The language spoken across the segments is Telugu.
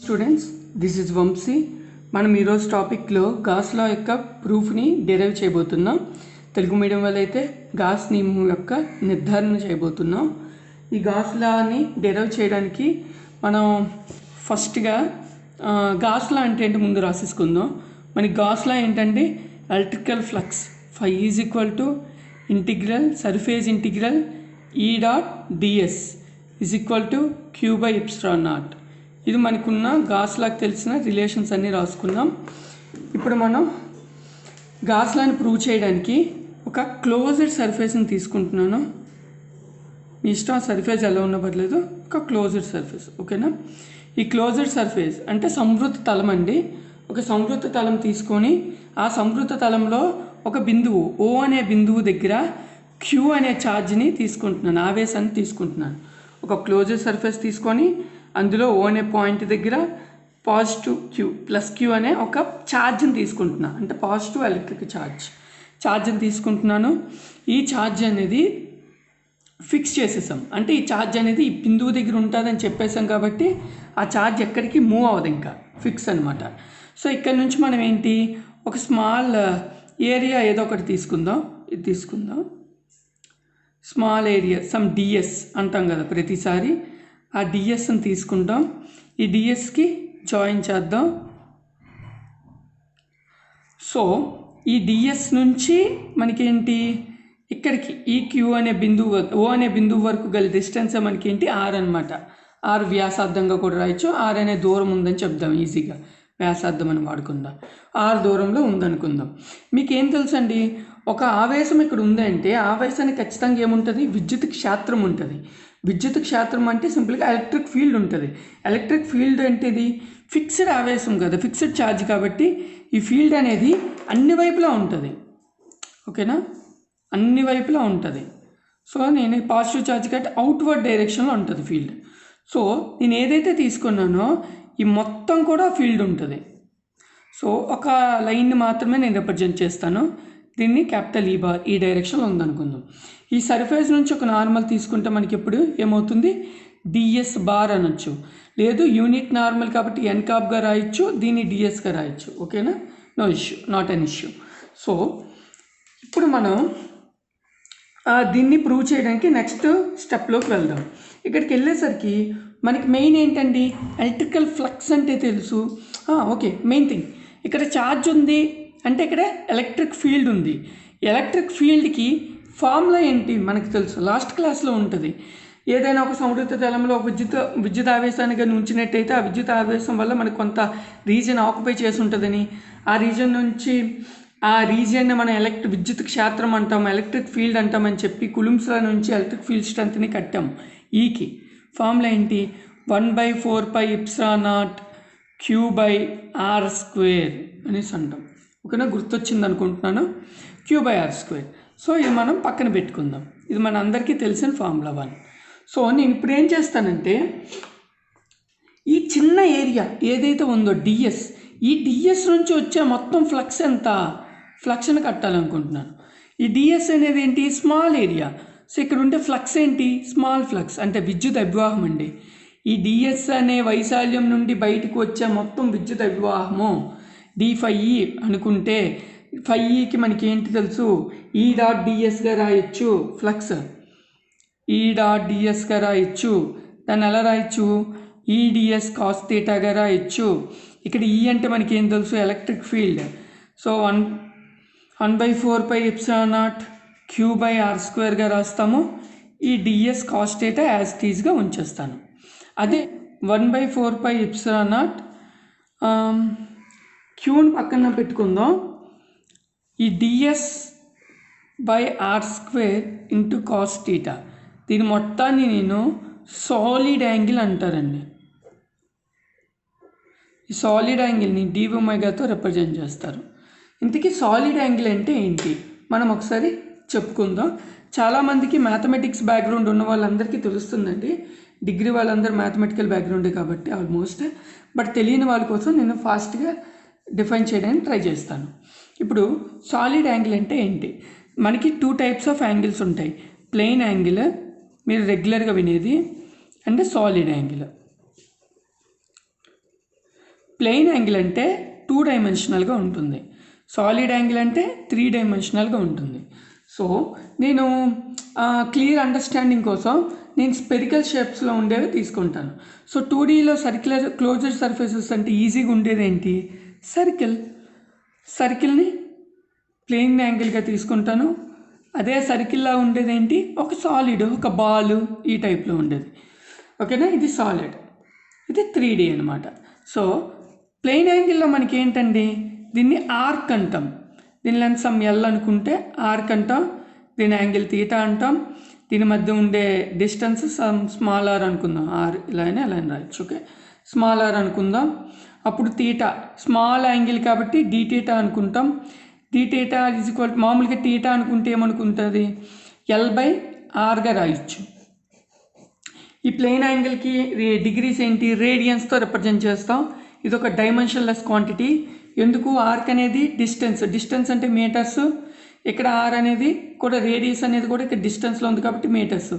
Students, this is Vamsi. మనం ఈరోజు టాపిక్లో గాస్ లా యొక్క ప్రూఫ్ని డెరైవ్ చేయబోతున్నాం. తెలుగు మీడియం వల్ల అయితే గాస్ నియమం యొక్క నిర్ధారణ చేయబోతున్నాం. ఈ గాస్ లాని డెరైవ్ చేయడానికి మనం ఫస్ట్గా గాస్ లా అంటే ఏంటి ముందు రాసేసుకుందాం. మనకి గాస్ లా ఏంటంటే electrical flux phi is equal to integral surface integral E dot DS is equal to Q by epsilon naught. ఇది మనకున్న గాస్ లాకి తెలిసిన రిలేషన్స్ అన్నీ రాసుకున్నాం. ఇప్పుడు మనం గాస్ లాని ప్రూవ్ చేయడానికి ఒక క్లోజ్డ్ సర్ఫేస్ని తీసుకుంటున్నాను. మీ ఇష్టం సర్ఫేస్ ఎలా ఉన్నా పర్లేదు, ఒక క్లోజ్డ్ సర్ఫేస్, ఓకేనా. ఈ క్లోజ్డ్ సర్ఫేస్ అంటే సంవృత తలం అండి. ఒక సంవృత తలం తీసుకొని ఆ సంవృత తలంలో ఒక బిందువు ఓ అనే బిందువు దగ్గర క్యూ అనే ఛార్జ్ని తీసుకుంటున్నాను, ఆవేశాన్ని తీసుకుంటున్నాను. ఒక క్లోజ్డ్ సర్ఫేస్ తీసుకొని అందులో ఓ అనే పాయింట్ దగ్గర పాజిటివ్ క్యూ ప్లస్ క్యూ అనే ఒక ఛార్జ్ని తీసుకుంటున్నాను, అంటే పాజిటివ్ ఎలక్ట్రిక్ ఛార్జ్ని తీసుకుంటున్నాను. ఈ ఛార్జ్ అనేది ఫిక్స్ చేసేసాం, అంటే ఈ ఛార్జ్ అనేది ఈ బిందువు దగ్గర ఉంటుందని చెప్పేసాం కాబట్టి ఆ ఛార్జ్ ఎక్కడికి మూవ్ అవ్వదు, ఇంకా ఫిక్స్ అనమాట. సో ఇక్కడ నుంచి మనం ఏంటి ఒక స్మాల్ ఏరియా ఏదో ఒకటి తీసుకుందాం. ఇది తీసుకుందాం, స్మాల్ ఏరియా సమ్ డిఎస్ అంటాం కదా ప్రతిసారి. ఆ డిఎస్ని తీసుకుంటాం, ఈ డిఎస్కి జాయిన్ చేద్దాం. సో ఈ డిఎస్ నుంచి మనకేంటి ఇక్కడికి ఈ క్యూ అనే బిందువు ఓ అనే బిందువు వరకు గల డిస్టెన్స్ మనకేంటి ఆర్ అనమాట. ఆర్ వ్యాసార్థంగా కూడా రాయొచ్చు, ఆర్ అనే దూరం ఉందని చెప్దాం ఈజీగా, వ్యాసార్థం అని వాడుకుందాం. ఆర్ దూరంలో ఉందనుకుందాం. మీకేం తెలుసండి, ఒక ఆవేశం ఇక్కడ ఉందంటే ఆవేశానికి ఖచ్చితంగా ఏముంటుంది, విద్యుత్ క్షేత్రం ఉంటుంది. విద్యుత్ క్షేత్రం అంటే సింపుల్గా ఎలక్ట్రిక్ ఫీల్డ్ ఉంటుంది. ఎలక్ట్రిక్ ఫీల్డ్ అంటే ఇది ఫిక్స్డ్ ఆవేశం కదా, ఫిక్స్డ్ ఛార్జ్ కాబట్టి ఈ ఫీల్డ్ అనేది అన్ని వైపులా ఉంటుంది, ఓకేనా, అన్ని వైపులా ఉంటుంది. సో నేను పాజిటివ్ ఛార్జ్ కాబట్టి అవుట్వర్డ్ డైరెక్షన్లో ఉంటుంది ఫీల్డ్. సో నేను ఏదైతే తీసుకున్నానో ఈ మొత్తం కూడా ఫీల్డ్ ఉంటుంది. సో ఒక లైన్ని మాత్రమే నేను రిప్రజెంట్ చేస్తాను. దీన్ని క్యాపిటల్ ఈ బార్ ఈ డైరెక్షన్లో ఉందనుకుందాం. ఈ సర్ఫేస్ నుంచి ఒక నార్మల్ తీసుకుంటే మనకి ఇప్పుడు ఏమవుతుంది, డిఎస్ బార్ అనొచ్చు, లేదు యూనిట్ నార్మల్ కాబట్టి ఎన్కాప్గా రాయొచ్చు, దీన్ని డిఎస్గా రాయొచ్చు, ఓకేనా, no issue, not an issue. So ఇప్పుడు మనం దీన్ని ప్రూవ్ చేయడానికి నెక్స్ట్ స్టెప్లోకి వెళ్దాం. ఇక్కడికి వెళ్ళేసరికి మనకి మెయిన్ ఏంటండి, ఎలక్ట్రికల్ ఫ్లక్స్ అంటే తెలుసు, ఓకే. మెయిన్ థింగ్ ఇక్కడ ఛార్జ్ ఉంది అంటే ఇక్కడ ఎలక్ట్రిక్ ఫీల్డ్ ఉంది. ఎలక్ట్రిక్ ఫీల్డ్కి ఫార్ములా ఏంటి మనకు తెలుసు, లాస్ట్ క్లాస్లో ఉంటుంది. ఏదైనా ఒక సంవృత తలంలో ఒక విద్యుత్ ఆవేశాన్ని కానీ ఉంచినట్టయితే ఆ విద్యుత్ ఆవేశం వల్ల మనకు కొంత రీజియన్ ఆక్యుపై చేసి ఉంటుందని, ఆ రీజియన్ నుంచి ఆ రీజియన్ని మనం విద్యుత్ క్షేత్రం అంటాం, ఎలక్ట్రిక్ ఫీల్డ్ అంటామని చెప్పి కులుమ్స్ల నుంచి ఎలక్ట్రిక్ ఫీల్డ్ స్ట్రెంత్ని కట్టాం. ఈకి ఫార్ములా ఏంటి, 1/4πε0 Q/r² అనేసి అంటాం, ఓకేనా. గుర్తొచ్చింది అనుకుంటున్నాను, Q/r². సో ఇది మనం పక్కన పెట్టుకుందాం, ఇది మన అందరికీ తెలిసిన ఫార్ములా 1. సో నేను ఇప్పుడు ఏం చేస్తానంటే ఈ చిన్న ఏరియా ఏదైతే ఉందో డిఎస్, ఈ డిఎస్ నుంచి వచ్చే మొత్తం ఫ్లక్స్ ఎంత, ఫ్లక్స్ని కట్టాలనుకుంటున్నాను. ఈ డిఎస్ అనేది ఏంటి, స్మాల్ ఏరియా. సో ఇక్కడ ఉండే ఫ్లక్స్ ఏంటి, స్మాల్ ఫ్లక్స్, అంటే విద్యుత్ అభివాహం అండి. ఈ డిఎస్ అనే వైశాల్యం నుండి బయటకు వచ్చే మొత్తం విద్యుత్ అభివాహము d∅e అనుకుంటే, φeకి మనకి ఏంటి తెలుసు, ఈ డాట్ డిఎస్గా రాయొచ్చు, ఫ్లక్స్ ఈ డాట్ డిఎస్గా రాయొచ్చు. దాన్ని ఎలా రాయొచ్చు, ఈడిఎస్ కాస్ థీటాగా రాయొచ్చు. ఇక్కడ ఈ అంటే మనకి ఏం తెలుసు, ఎలక్ట్రిక్ ఫీల్డ్. సో 1/4πε0 Q/r² రాస్తాము. ఈ డిఎస్ కాస్ థీటా యాజ్ టీజ్గా ఉంచేస్తాను. అదే 1/4πε0 క్యూని పక్కన పెట్టుకుందాం. ఈ ds/r² ఇంటూ కాస్ థీటా, దీని మొత్తాన్ని నేను సాలిడ్ యాంగిల్ అంటారండి. ఈ సాలిడ్ యాంగిల్ని dω రిప్రజెంట్ చేస్తారు. ఇంతకీ సాలిడ్ యాంగిల్ అంటే ఏంటి మనం ఒకసారి చెప్పుకుందాం. చాలామందికి మ్యాథమెటిక్స్ బ్యాక్గ్రౌండ్ ఉన్న వాళ్ళందరికీ తెలుస్తుందండి, డిగ్రీ వాళ్ళందరూ మ్యాథమెటికల్ బ్యాక్గ్రౌండే కాబట్టి ఆల్మోస్ట్. బట్ తెలియని వాళ్ళ కోసం నేను ఫాస్ట్గా డిఫైన్ చేయడానికి ట్రై చేస్తాను. ఇప్పుడు సాలిడ్ యాంగిల్ అంటే ఏంటి, మనకి 2 టైప్స్ ఆఫ్ యాంగిల్స్ ఉంటాయి, ప్లెయిన్ యాంగిల్ మీరు రెగ్యులర్గా వినేది, and solid angle. Plain angle అంటే 2 డైమెన్షనల్గా ఉంటుంది, సాలిడ్ యాంగిల్ అంటే 3 డైమెన్షనల్గా ఉంటుంది. సో నేను క్లియర్ అండర్స్టాండింగ్ కోసం నేను స్పెరికల్ షేప్స్లో ఉండేవి తీసుకుంటాను. సో 2Dలో సర్క్యులర్ క్లోజ్డ్ సర్ఫేసెస్ అంటే ఈజీగా ఉండేది ఏంటి, సర్కిల్ని ప్లెయిన్ యాంగిల్గా తీసుకుంటాను. అదే సర్కిల్లా ఉండేది ఏంటి, ఒక సాలిడ్, ఒక బాల్, ఈ టైప్లో ఉండేది. ఓకేనా, ఇది సాలిడ్, ఇది 3D అనమాట. సో ప్లెయిన్ యాంగిల్లో మనకి ఏంటండి, దీన్ని ఆర్క్ అంటాం. దీని లెంత్ సమ్ ఎల్ అనుకుంటే ఆర్క్ అంటాం, దీని యాంగిల్ తీటా అంటాం. దీని మధ్య ఉండే డిస్టెన్స్ సమ్ స్మాల్ ఆర్ అనుకుందాం, ఆర్ ఇలానే అలా రాయొచ్చు. ఓకే, స్మాల్ ఆర్ అనుకుందాం. అప్పుడు తీటా స్మాల్ యాంగిల్ కాబట్టి డి తీటా అనుకుంటాం. డి తీటా ఈజ్ ఈక్వల్ మామూలుగా తీటా అనుకుంటే ఏమనుకుంటుంది, L/Rగా రాయొచ్చు. ఈ ప్లెయిన్ యాంగిల్కి డిగ్రీస్ ఏంటి, రేడియన్స్తో రిప్రజెంట్ చేస్తాం. ఇది ఒక డైమెన్షన్లెస్ క్వాంటిటీ. ఎందుకు, ఆర్క్ అనేది డిస్టెన్స్ అంటే మీటర్స్, ఇక్కడ ఆర్ అనేది కూడా రేడియస్ అనేది కూడా ఇక్కడ డిస్టెన్స్లో ఉంది కాబట్టి మీటర్స్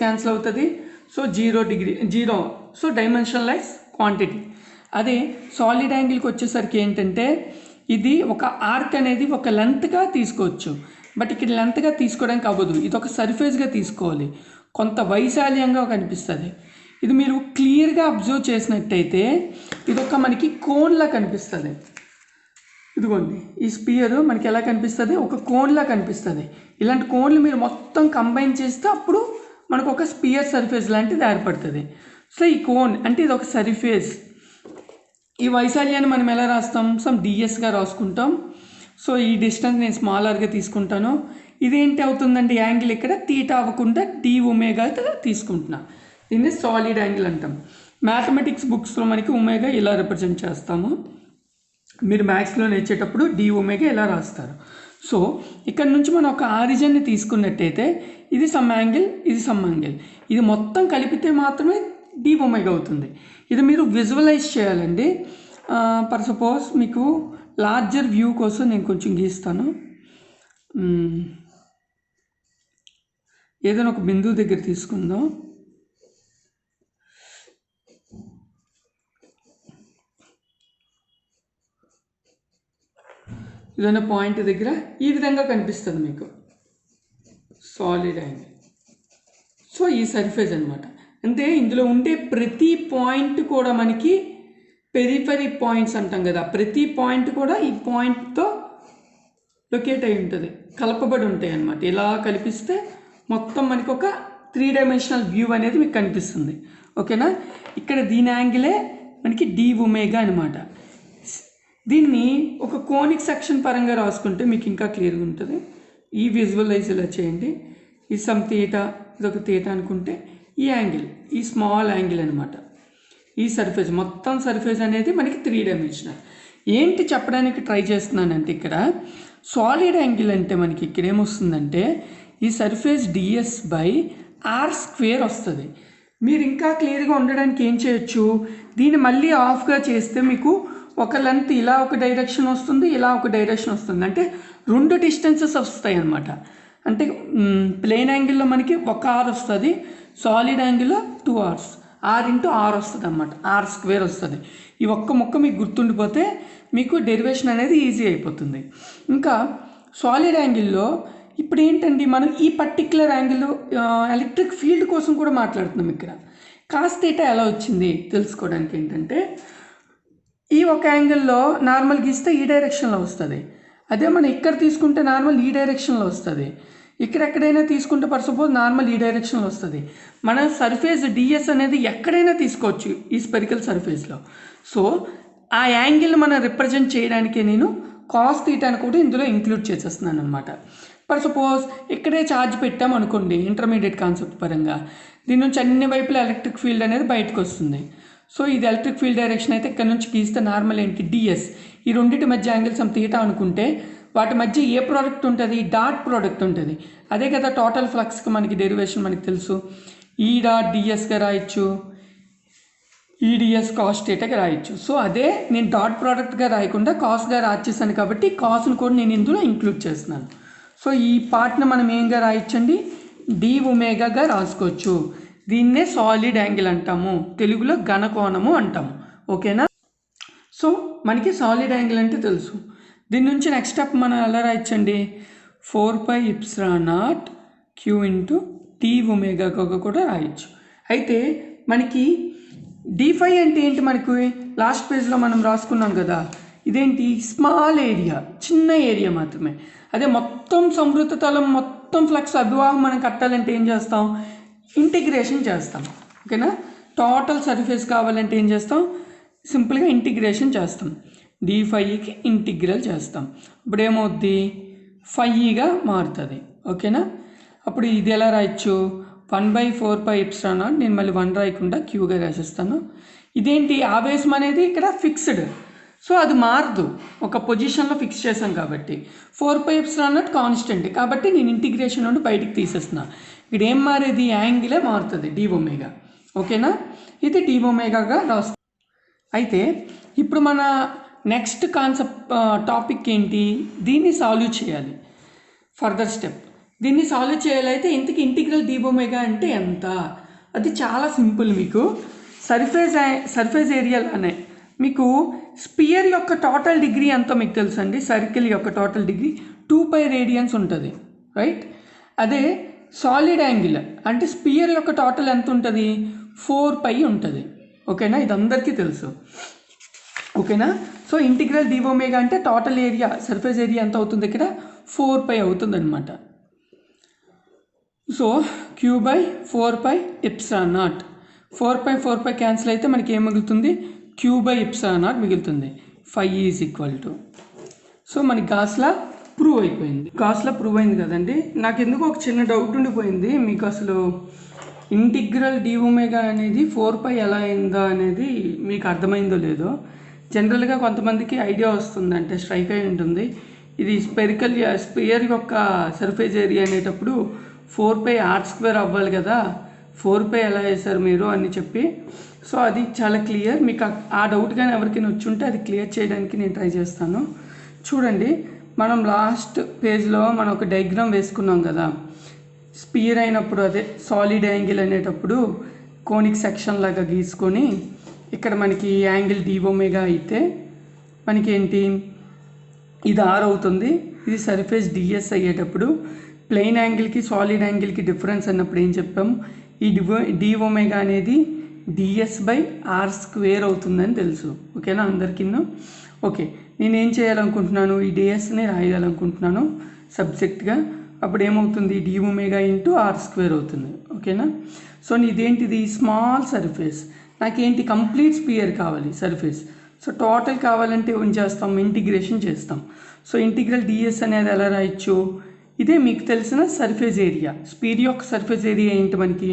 క్యాన్సిల్ అవుతుంది. So 0, so dimensionless quantity. అదే సాలిడ్ యాంగిల్కి వచ్చేసరికి ఏంటంటే ఇది ఒక ఆర్క్ అనేది ఒక లెంత్గా తీసుకోవచ్చు, బట్ ఇక్కడ లెంత్గా తీసుకోవడానికి అవ్వదు. ఇది ఒక సర్ఫేస్గా తీసుకోవాలి, కొంత వైశాల్యంగా కనిపిస్తుంది. ఇది మీరు క్లియర్గా అబ్జర్వ్ చేసినట్టయితే ఇది ఒక మనకి కోన్లా కనిపిస్తుంది. ఇదిగోండి, ఈ స్పియర్ మనకి ఎలా కనిపిస్తుంది, ఒక కోన్లా కనిపిస్తుంది. ఇలాంటి కోన్లు మీరు మొత్తం కంబైన్ చేస్తే అప్పుడు మనకు ఒక స్పియర్ సర్ఫేస్ లాంటిది ఏర్పడుతుంది. సో ఈ కోన్ అంటే ఇది ఒక సర్ఫేస్. ఈ వైశాల్యాన్ని మనం ఎలా రాస్తాం, సమ్ డిఎస్గా రాసుకుంటాం. సో ఈ డిస్టెన్స్ నేను స్మాల్ ఆర్గా తీసుకుంటాను. ఇదేంటి అవుతుందండి, యాంగిల్ ఇక్కడ తీటా అవ్వకుండా డి ఒమేగా తీసుకుంటున్నా. దీన్ని సాలిడ్ యాంగిల్ అంటాం. మ్యాథమెటిక్స్ బుక్స్లో మనకి ఒమేగా ఇలా రిప్రజెంట్ చేస్తాము. మీరు మ్యాథ్స్లో నేర్చేటప్పుడు డి ఒమేగా ఇలా రాస్తారు. సో ఇక్కడ నుంచి మనం ఒక ఆరిజిన్ని తీసుకున్నట్టయితే ఇది సమ్ యాంగిల్, ఇది సమ్ యాంగిల్, ఇది మొత్తం కలిపితే మాత్రమే డి ఒమేగా అవుతుంది. ఇది మీరు విజువలైజ్ చేయాలండి. ఫర్ సపోజ్ మీకు లార్జర్ వ్యూ కోసం నేను కొంచెం గీస్తాను. ఏదైనా ఒక బిందువు దగ్గర తీసుకుందాం. ఏదైనా పాయింట్ దగ్గర ఈ విధంగా కనిపిస్తుంది మీకు సాలిడ్ యాంగిల్. సో ఈ సర్ఫేస్ అనమాట. అంటే ఇందులో ఉండే ప్రతి పాయింట్ కూడా మనకి పెరిఫరీ పాయింట్స్ అంటాం కదా, ప్రతి పాయింట్ కూడా ఈ పాయింట్తో లొకేట్ అయి ఉంటుంది, కలపబడి ఉంటాయి అన్నమాట. ఇలా కల్పిస్తే మొత్తం మనకి ఒక 3 డైమెన్షనల్ వ్యూ అనేది మీకు కనిపిస్తుంది. ఓకేనా, ఇక్కడ దీని యాంగిలే మనకి డి ఒమేగా అనమాట. దీన్ని ఒక కోనిక్ సెక్షన్ పరంగా రాసుకుంటే మీకు ఇంకా క్లియర్గా ఉంటుంది. ఈ విజువలైజ్ ఇలా చేయండి. ఈ సమ్ తీటా, ఇదొక తీటా అనుకుంటే ఈ యాంగిల్, ఈ స్మాల్ యాంగిల్ అనమాట. ఈ సర్ఫేస్, మొత్తం సర్ఫేస్ అనేది మనకి 3 డైమెన్షనల్. ఏంటి చెప్పడానికి ట్రై చేస్తున్నానంటే ఇక్కడ సాలిడ్ యాంగిల్ అంటే మనకి ఇక్కడ ఏమొస్తుందంటే ఈ సర్ఫేస్ ds/r² వస్తుంది. మీరు ఇంకా క్లియర్గా ఉండడానికి ఏం చేయొచ్చు, దీన్ని మళ్ళీ ఆఫ్గా చేస్తే మీకు ఒక లెంత్ ఇలా ఒక డైరెక్షన్ వస్తుంది, ఇలా ఒక డైరెక్షన్ వస్తుంది. అంటే 2 డిస్టెన్సెస్ వస్తాయి అన్నమాట. అంటే ప్లెయిన్ యాంగిల్లో మనకి ఒక ఆర్ వస్తుంది, సాలిడ్ యాంగిల్లో 2 Rs, r/r వస్తుంది అన్నమాట, r² వస్తుంది. ఈ ఒక్క ముక్క మీకు గుర్తుండిపోతే మీకు డెరివేషన్ అనేది ఈజీ అయిపోతుంది. ఇంకా సాలిడ్ యాంగిల్లో ఇప్పుడు ఏంటండి, మనం ఈ పర్టిక్యులర్ యాంగిల్లో ఎలక్ట్రిక్ ఫీల్డ్ కోసం కూడా మాట్లాడుతున్నాం. ఇక్కడ కాస్ తీటా ఎలా వచ్చింది తెలుసుకోవడానికి ఏంటంటే ఈ ఒక యాంగిల్లో నార్మల్ గీస్తే ఈ డైరెక్షన్లో వస్తుంది, అదే మనం ఇక్కడ తీసుకుంటే నార్మల్ ఈ డైరెక్షన్లో వస్తుంది. ఇక్కడ ఎక్కడైనా తీసుకుంటే ఫర్ సపోజ్ నార్మల్ ఈ డైరెక్షన్లో వస్తుంది. మన సర్ఫేస్ డిఎస్ అనేది ఎక్కడైనా తీసుకోవచ్చు ఈ స్పెరికల్ సర్ఫేస్లో. సో ఆ యాంగిల్ మనం రిప్రజెంట్ చేయడానికే నేను కాస్ తీటాను కూడా ఇందులో ఇంక్లూడ్ చేసేస్తున్నాను అనమాట. ఫర్ సపోజ్ ఇక్కడే ఛార్జ్ పెట్టాం అనుకోండి, ఇంటర్మీడియట్ కాన్సెప్ట్ పరంగా దీని నుంచి అన్ని వైపులా ఎలక్ట్రిక్ ఫీల్డ్ అనేది బయటకు వస్తుంది. సో ఇది ఎలక్ట్రిక్ ఫీల్డ్ డైరెక్షన్ అయితే ఇక్కడ నుంచి గీస్తే నార్మల్ ఏంటి డిఎస్, ఈ రెండింటి మధ్య యాంగిల్ సమ్ తీటా అనుకుంటే వాటి మధ్య ఏ ప్రోడక్ట్ ఉంటుంది, డాట్ ప్రోడక్ట్ ఉంటుంది. అదే కదా టోటల్ ఫ్లక్స్కి మనకి డెరివేషన్ మనకి తెలుసు, ఈ డాట్ డిఎస్గా రాయొచ్చు, ఈడిఎస్ కాస్ థీటాగా రాయొచ్చు. సో అదే నేను డాట్ ప్రోడక్ట్గా రాయకుండా కాస్గా రాసేసాను కాబట్టి కాస్ను కూడా నేను ఇందులో ఇంక్లూడ్ చేస్తున్నాను. సో ఈ పార్ట్ని మనం ఏంగా రాయొచ్చండి, డి ఒమేగాగా రాసుకోవచ్చు. దీన్నే సాలిడ్ యాంగిల్ అంటాము, తెలుగులో ఘనకోణము అంటాము. ఓకేనా. సో మనకి సాలిడ్ యాంగిల్ అంటే తెలుసు. దీని నుంచి నెక్స్ట్ స్టెప్ మనం ఎలా రాయొచ్చండి, 4πε0 q ఇంటూ టీ ఒమేగాగా కూడా రాయొచ్చు. అయితే మనకి d5 అంటే ఏంటి, మనకి లాస్ట్ పేజ్లో మనం రాసుకున్నాం కదా, ఇదేంటి స్మాల్ ఏరియా, చిన్న ఏరియా మాత్రమే. అదే మొత్తం సంవృత తలం మొత్తం ఫ్లక్స్ అభివాహం మనం కట్టాలంటే ఏం చేస్తాం, ఇంటిగ్రేషన్ చేస్తాం. ఓకేనా, టోటల్ సర్ఫేస్ కావాలంటే ఏం చేస్తాం, సింపుల్గా ఇంటిగ్రేషన్ చేస్తాం. d5కి ఇంటిగ్రల్ చేస్తాం. ఇప్పుడు ఏమవుద్ది, 5గా మారుతుంది. ఓకేనా, అప్పుడు ఇది ఎలా రాయొచ్చు, 1/4πε0, నేను మళ్ళీ 1 రాయకుండా క్యూగా రాసేస్తాను. ఇదేంటి, ఆవేశం అనేది ఇక్కడ ఫిక్స్డ్, సో అది మారదు, ఒక పొజిషన్లో ఫిక్స్ చేసాం కాబట్టి. 4πε0 కాన్స్టెంట్ కాబట్టి నేను ఇంటిగ్రేషన్ నుండి బయటికి తీసేస్తున్నా. ఇక్కడ ఏం మారేది, యాంగిలే మారుతుంది, డి ఒమేగా. ఓకేనా, ఇది డి ఒమేగాగా రాస్తుంది. అయితే ఇప్పుడు మన నెక్స్ట్ కాన్సెప్ట్ టాపిక్ ఏంటి, దీన్ని సాల్వ్ చేయాలి. ఫర్దర్ స్టెప్ దీన్ని సాల్వ్ చేయాలైతే ఇంతకు ఇంటిగ్రల్ డి ఒమేగా అంటే ఎంత, అది చాలా సింపుల్. మీకు సర్ఫేస్ ఏరియాలోనే మీకు స్పియర్ యొక్క టోటల్ డిగ్రీ ఎంతో మీకు తెలుసు అండి. సర్కిల్ యొక్క టోటల్ డిగ్రీ 2π రేడియన్స్ ఉంటుంది, రైట్. అదే సాలిడ్ యాంగిల్ అంటే స్పియర్ యొక్క టోటల్ ఎంత ఉంటుంది, 4π ఉంటుంది. ఓకేనా, ఇది అందరికీ తెలుసు. ఓకేనా, సో ఇంటిగ్రల్ డి ఒమేగా అంటే టోటల్ ఏరియా, సర్ఫేస్ ఏరియా ఎంత అవుతుంది, ఇక్కడ 4π అవుతుంది అనమాట. సో q/4πε0, 4π క్యాన్సిల్ అయితే మనకి ఏం మిగులుతుంది, q/ε0 మిగులుతుంది. 5 = సో మనకి గాస్లా ప్రూవ్ అయిపోయింది. గాస్లా ప్రూవ్ అయింది కదండి. నాకు ఎందుకు ఒక చిన్న డౌట్ ఉండిపోయింది, మీకు అసలు ఇంటిగ్రల్ డి ఒమేగా అనేది 4π ఎలా అయిందా అనేది మీకు అర్థమైందో లేదో. జనరల్గా కొంతమందికి ఐడియా వస్తుంది, అంటే స్ట్రైక్ అయి ఉంటుంది, ఇది స్పియర్ యొక్క సర్ఫేస్ ఏరియా అనేటప్పుడు 4πr² అవ్వాలి కదా, 4π ఎలా వేశారు మీరు అని చెప్పి. సో అది చాలా క్లియర్, మీకు ఆ డౌట్ కానీ ఎవరికైనా వచ్చి ఉంటే అది క్లియర్ చేయడానికి నేను ట్రై చేస్తాను. చూడండి, మనం లాస్ట్ పేజ్లో మనం ఒక డయాగ్రామ్ వేసుకున్నాం కదా, స్పియర్ అయినప్పుడు అదే సాలిడ్ యాంగిల్ అనేటప్పుడు కోనిక్ సెక్షన్ లాగా గీసుకొని ఇక్కడ మనకి యాంగిల్ డి ఒమేగా అయితే మనకి ఏంటి, ఇది ఆర్ అవుతుంది, ఇది సర్ఫేస్ డిఎస్ అయ్యేటప్పుడు ప్లెయిన్ యాంగిల్కి సాలిడ్ యాంగిల్కి డిఫరెన్స్ అన్నప్పుడు ఏం చెప్పాము, ఈ డి ఒమేగా అనేది ds/r² అవుతుందని తెలుసు. ఓకేనా అందరికీ. ఓకే, నేనేం చేయాలనుకుంటున్నాను, ఈ డిఎస్ని రాయాలనుకుంటున్నాను సబ్జెక్ట్గా. అప్పుడు ఏమవుతుంది, డి ఒమేగా ఇంటూ r² అవుతుంది. ఓకేనా, సో ఇదేంటిది స్మాల్ సర్ఫేస్, నాకేంటి కంప్లీట్ స్పియర్ కావాలి సర్ఫేస్. సో టోటల్ కావాలంటే ఏం చేస్తాం, ఇంటిగ్రేషన్ చేస్తాం. సో ఇంటిగ్రల్ డిఎస్ అనేది ఎలా రాయొచ్చు, ఇదే మీకు తెలిసిన సర్ఫేస్ ఏరియా, స్పియర్ యొక్క సర్ఫేస్ ఏరియా ఏంటి మనకి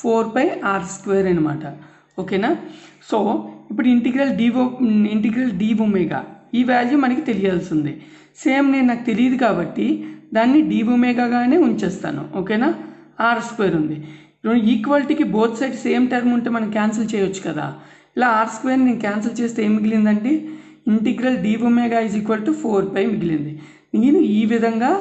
4πr² అనమాట. ఓకేనా, సో ఇప్పుడు ఇంటిగ్రల్ డి ఒమేగా ఈ వాల్యూ మనకి తెలియాల్సింది. సేమ్ నాకు తెలియదు కాబట్టి దాన్ని డి ఒమేగాగానే ఉంచేస్తాను. ఓకేనా, r² ఉంది. ఈక్వాలిటీకి బోత్ సైడ్ సేమ్ టర్మ్ ఉంటే మనం క్యాన్సిల్ చేయొచ్చు కదా. ఇలా r² నేను క్యాన్సిల్ చేస్తే ఏం మిగిలిందండి, ఇంటిగ్రల్ డి ఒమేగా = 4π మిగిలింది. నేను ఈ విధంగా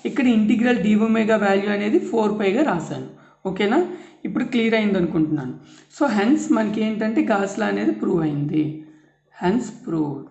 ఇక్కడ ఇంటిగ్రల్ డి ఒమేగా వాల్యూ అనేది 4πగా రాశాను. ఓకేనా, ఇప్పుడు క్లియర్ అయింది అనుకుంటున్నాను. సో హెన్స్ మనకి ఏంటంటే గాస్ లా అనేది ప్రూవ్ అయింది, హెన్స్ ప్రూవ్డ్.